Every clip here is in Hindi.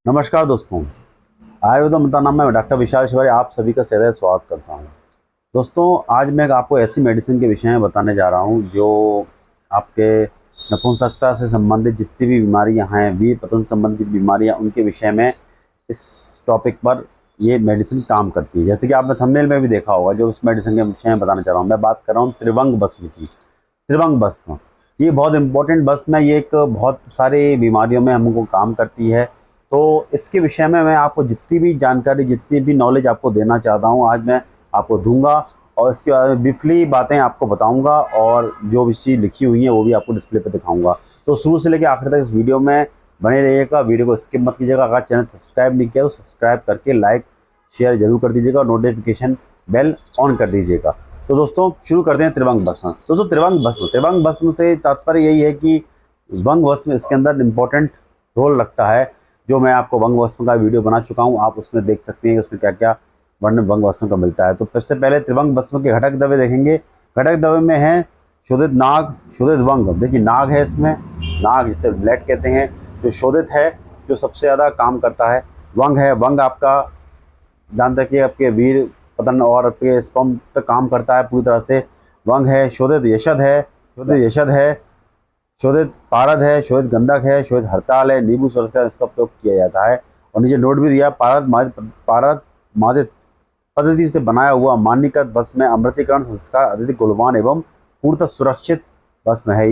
नमस्कार दोस्तों, आयुर्वेद मंत्रालय में डॉक्टर विशाल शिवारी आप सभी का सहर्ष स्वागत करता हूं। दोस्तों, आज मैं आपको ऐसी मेडिसिन के विषय में बताने जा रहा हूं जो आपके नपुंसकता से संबंधित जितनी भी बीमारियां हैं, वीर पतन संबंधित बीमारियां, उनके विषय में इस टॉपिक पर ये मेडिसिन काम करती है। जैसे कि आपने थंबनेल में भी देखा होगा, जो उस मेडिसिन के विषय में बताना चाह रहा हूँ। मैं बात कर रहा हूँ त्रिभंग भस्म की। त्रिभंग भस्म ये बहुत इंपॉर्टेंट भस्म है। ये एक बहुत सारी बीमारियों में हमको काम करती है। तो इसके विषय में मैं आपको जितनी भी जानकारी, जितनी भी नॉलेज आपको देना चाहता हूँ, आज मैं आपको दूंगा और इसके बारे में ब्रीफली बातें आपको बताऊंगा और जो भी चीज़ लिखी हुई है वो भी आपको डिस्प्ले पे दिखाऊंगा। तो शुरू से लेकर आखिर तक इस वीडियो में बने रहिएगा। वीडियो को स्किप मत कीजिएगा। अगर चैनल सब्सक्राइब नहीं किया तो सब्सक्राइब करके लाइक शेयर जरूर कर दीजिएगा और नोटिफिकेशन बेल ऑन कर दीजिएगा। तो दोस्तों, शुरू करते हैं त्रिभंग भस्म। दोस्तों, त्रिभंग भस्म से तात्पर्य यही है कि भंग भस्म इसके अंदर इंपॉर्टेंट रोल रखता है। जो मैं आपको भंग भस्म का वीडियो बना चुका हूं, आप उसमें देख सकते हैं उसमें क्या क्या वर्णन भंग भस्म का मिलता है। तो सबसे पहले त्रिभंग भस्म के घटक द्रव्य देखेंगे। घटक द्रव्य में है शोधित नाग, शोधित वंग। देखिए, नाग है इसमें, नाग जिसे ब्लैड कहते हैं, जो शोधित है, जो सबसे ज़्यादा काम करता है। वंग है, वंग आपका जानते कि आपके वीर पतन और आपके स्पर्म पर काम करता है पूरी तरह से। वंग है। शोधित यशद है, शोधित यशद है, शोधित पारद है, शोधित गंधक है, शोधित हड़ताल है। नींबू सरस का इसका उपयोग किया जाता है। और नीचे नोट भी दिया, पारद मादित पद्धति से बनाया हुआ मान्यकृत भस्म में अमृतीकरण संस्कार अत्यधिक गुणवान एवं पूर्णतः सुरक्षित भस्म है।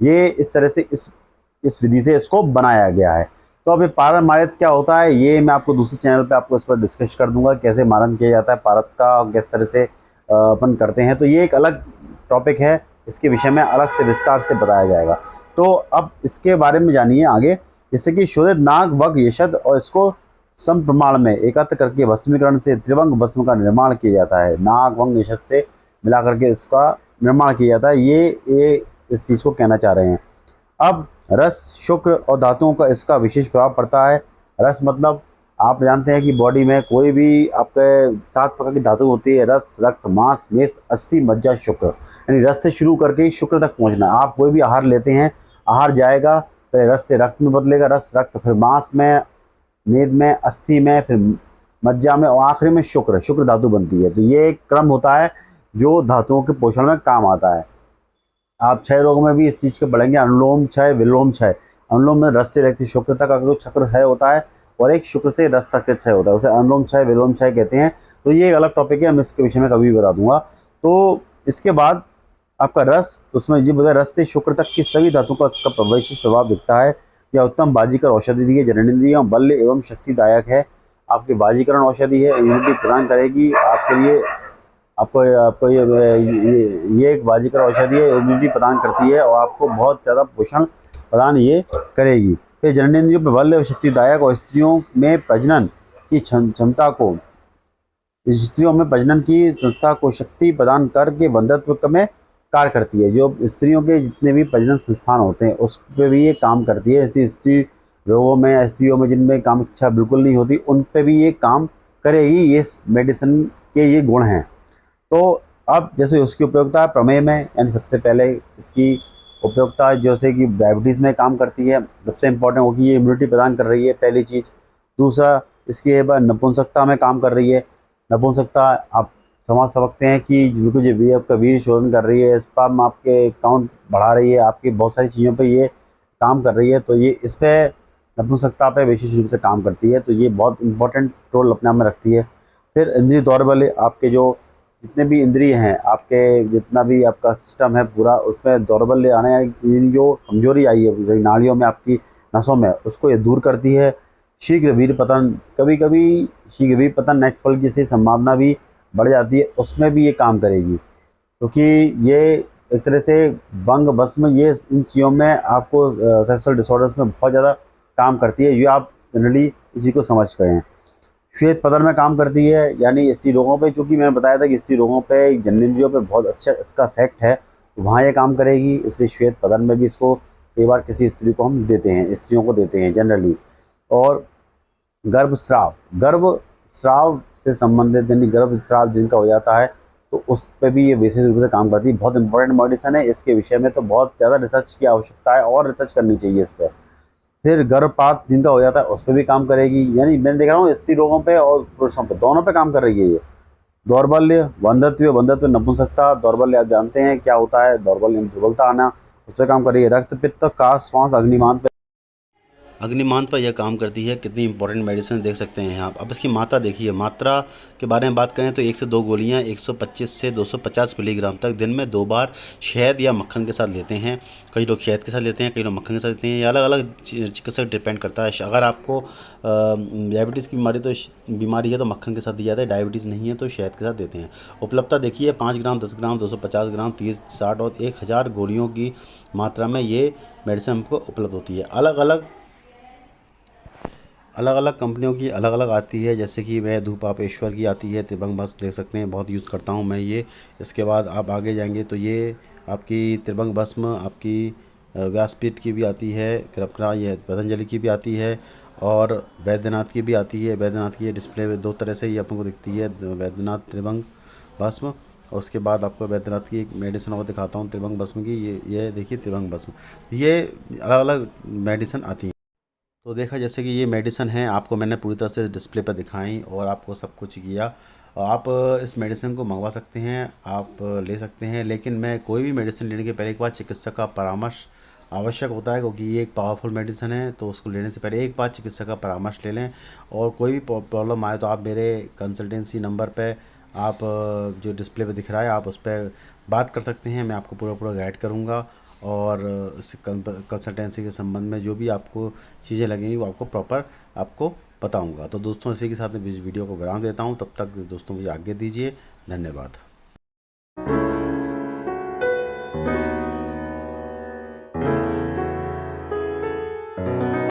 ये इस तरह से इस विधि से इसको बनाया गया है। तो अब ये पारद मारित क्या होता है, ये मैं आपको दूसरे चैनल पे आपको इस पर डिस्कस कर दूंगा, कैसे मारन किया जाता है पारद का, किस तरह से अपन करते हैं। तो ये एक अलग टॉपिक है, इसके विषय में अलग से विस्तार से बताया जाएगा। तो अब इसके बारे में जानिए आगे। जैसे कि शोधित नाग, वग, यशद और इसको सम प्रमाण में एकत्र करके भस्मीकरण से त्रिभंग भस्म का निर्माण किया जाता है। नाग, वंग, यशद से मिला करके इसका निर्माण किया जाता है। ये इस चीज़ को कहना चाह रहे हैं। अब रस, शुक्र और धातुओं का इसका विशेष प्रभाव पड़ता है। रस मतलब आप जानते हैं कि बॉडी में कोई भी आपके 7 प्रकार की धातु होती है। रस, रक्त, मांस, मेष, अस्थि, मज्जा, शुक्र। यानी रस से शुरू करके शुक्र तक पहुंचना। आप कोई भी आहार लेते हैं, आहार जाएगा पहले रस से रक्त में बदलेगा, रस रक्त, फिर मांस में, मेद में, अस्थि में, फिर मज्जा में और आखिरी में शुक्र धातु बनती है। तो ये एक क्रम होता है जो धातुओं के पोषण में काम आता है। आप क्षय रोग में भी इस चीज़ के पढ़ेंगे, अनुलोम क्षय, विलोम क्षय। अनुलोम में रस से लेकर शुक्र तक अगर चक्र क्षय होता है और एक शुक्र से रस तक के क्षय होता है, उसे अनुलोम क्षय, विलोम क्षय कहते हैं। तो ये एक अलग टॉपिक है, हम इसके विषय में कभी भी बता दूंगा। तो इसके बाद आपका रस, तो उसमें ये बताया रस से शुक्र तक की सभी धातु का उसका विशेष प्रभाव दिखता है। यह उत्तम बाजीकर औषधि दी है, जननेंद्रियों बल्य एवं शक्तिदायक है। आपकी बाजीकरण औषधि है, इम्यूनिटी प्रदान करेगी आपके लिए। आपको ये एक बाजीकर औषधि है, इम्यूनिटी प्रदान करती है और आपको बहुत ज़्यादा पोषण प्रदान ये करेगी। फिर जननेंद्रियों पर बल शक्तिदायक और स्त्रियों में प्रजनन की क्षमता को, स्त्रियों में प्रजनन की संस्था को शक्ति प्रदान करके बंधत्व में कार्य करती है। जो स्त्रियों के जितने भी प्रजनन संस्थान होते हैं उस पर भी ये काम करती है। स्त्री रोगों में, स्त्रियों में जिनमें काम इच्छा बिल्कुल नहीं होती, उन पर भी ये काम करेगी। ये मेडिसिन के ये गुण हैं। तो अब जैसे उसकी उपयोगिता है प्रमेय में, यानी सबसे पहले इसकी उपयोगिता जैसे कि डायबिटीज़ में काम करती है। सबसे इम्पोर्टेंट होगी ये इम्यूनिटी प्रदान कर रही है, पहली चीज़। दूसरा, इसकी नपुंसकता में काम कर रही है। नपुंसकता आप समझ सकते हैं कि बिल्कुल जो आपका वीर शोधन कर रही है, स्पर्म आपके काउंट बढ़ा रही है, आपकी बहुत सारी चीज़ों पे ये काम कर रही है। तो ये इस पर नपुंसकता पे विशेष रूप से काम करती है। तो ये बहुत इंपॉर्टेंट रोल अपने आप में रखती है। फिर इंद्रिय दौर्बल्य, आपके जो जितने भी इंद्रिय हैं, आपके जितना भी आपका सिस्टम है पूरा, उसमें दौर्बल्य आने, जो कमजोरी आई है नाड़ियों में, आपकी नसों में, उसको ये दूर करती है। शीघ्र वीर पतन, कभी कभी शीघ्र वीर पतन नेटफल की संभावना भी बढ़ जाती है, उसमें भी ये काम करेगी। क्योंकि ये एक तरह से भंग भस्म ये इन चीज़ों में आपको सेक्सुअल डिसऑर्डर्स में बहुत ज़्यादा काम करती है। ये आप जनरली इसी को समझ गए हैं। श्वेत पतन में काम करती है, यानी स्त्री रोगों पे, चूँकि मैंने बताया था कि स्त्री रोगों पे, जननेंद्रियों पे बहुत अच्छा इसका इफेक्ट है, तो वहाँ ये काम करेगी। इसलिए श्वेत पतन में भी इसको कई बार किसी स्त्री को हम देते हैं, स्त्रियों को देते हैं जनरली। और गर्भस्राव, गर्भस्राव से संबंधित, यानी गर्भस्राव जिनका हो जाता है तो उस पर भी ये विशेष रूप से काम करती है। बहुत इंपॉर्टेंट मेडिसिन है। इसके विषय में तो बहुत ज़्यादा रिसर्च की आवश्यकता है और रिसर्च करनी चाहिए इस पर। फिर गर्भपात जिनका हो जाता है उस पर भी काम करेगी। यानी मैं देख रहा हूँ स्त्री रोगों पे और पुरुषों पे दोनों पे काम कर रही है ये। दौर्बल्य, वंध्यत्व नपुंसकता। दौर्बल्य आप जानते हैं क्या होता है, दौर्बल्य में दुर्बलता आना, उस पर काम कर रही है। रक्त, पित्त, काश, श्वास, अग्निमान पे, अग्निमान पर यह काम करती है। कितनी इंपॉर्टेंट मेडिसिन देख सकते हैं आप। अब इसकी मात्रा देखिए। मात्रा के बारे में बात करें तो 1 से 2 गोलियां 125 से 250 मिलीग्राम तक दिन में 2 बार शहद या मक्खन के साथ लेते हैं। कई लोग शहद के साथ लेते हैं, कई लोग मक्खन के साथ लेते हैं। ये अलग अलग चिकित्सक डिपेंड करता है। अगर आपको डायबिटीज़ की बीमारी है तो मक्खन के साथ दिया जाता है, डायबिटीज़ नहीं है तो शहद के साथ देते हैं। उपलब्धता देखिए 5 ग्राम, 10 ग्राम, 250 ग्राम, 30, 60 और 1000 गोलियों की मात्रा में ये मेडिसिन हमको उपलब्ध होती है। अलग अलग कंपनियों की अलग अलग आती है। जैसे कि मैं धूपापेश्वर की आती है, त्रिभंग भस्म देख सकते हैं, बहुत यूज़ करता हूँ मैं ये। इसके बाद आप आगे जाएंगे तो ये आपकी त्रिभंग भस्म आपकी व्यासपीठ की भी आती है, कृपया ये पतंजलि की भी आती है और वैद्यनाथ की भी आती है। वैद्यनाथ की ये डिस्प्ले में 2 तरह से ये आपको दिखती है, वैद्यनाथ त्रिभंग भस्म। और उसके बाद आपको वैद्यनाथ की एक मेडिसिन और दिखाता हूँ त्रिभंग भस्म की। ये देखिए त्रिभंग भस्म, ये अलग अलग मेडिसिन आती हैं। तो देखा जैसे कि ये मेडिसिन है, आपको मैंने पूरी तरह से डिस्प्ले पर दिखाई और आपको सब कुछ किया। आप इस मेडिसिन को मंगवा सकते हैं, आप ले सकते हैं। लेकिन मैं कोई भी मेडिसिन लेने के पहले एक बार चिकित्सक का परामर्श आवश्यक होता है, क्योंकि ये एक पावरफुल मेडिसिन है। तो उसको लेने से पहले एक बार चिकित्सक का परामर्श ले लें। और कोई भी प्रॉब्लम आए तो आप मेरे कंसल्टेंसी नंबर पे आप जो डिस्प्ले पे दिख रहा है आप उस पर बात कर सकते हैं। मैं आपको पूरा गाइड करूँगा और इस कंसल्टेंसी के संबंध में जो भी आपको चीज़ें लगेंगी वो आपको प्रॉपर आपको बताऊंगा। तो दोस्तों इसी के साथ मैं इस वीडियो को विराम देता हूं। तब तक दोस्तों मुझे आज्ञा दीजिए। धन्यवाद।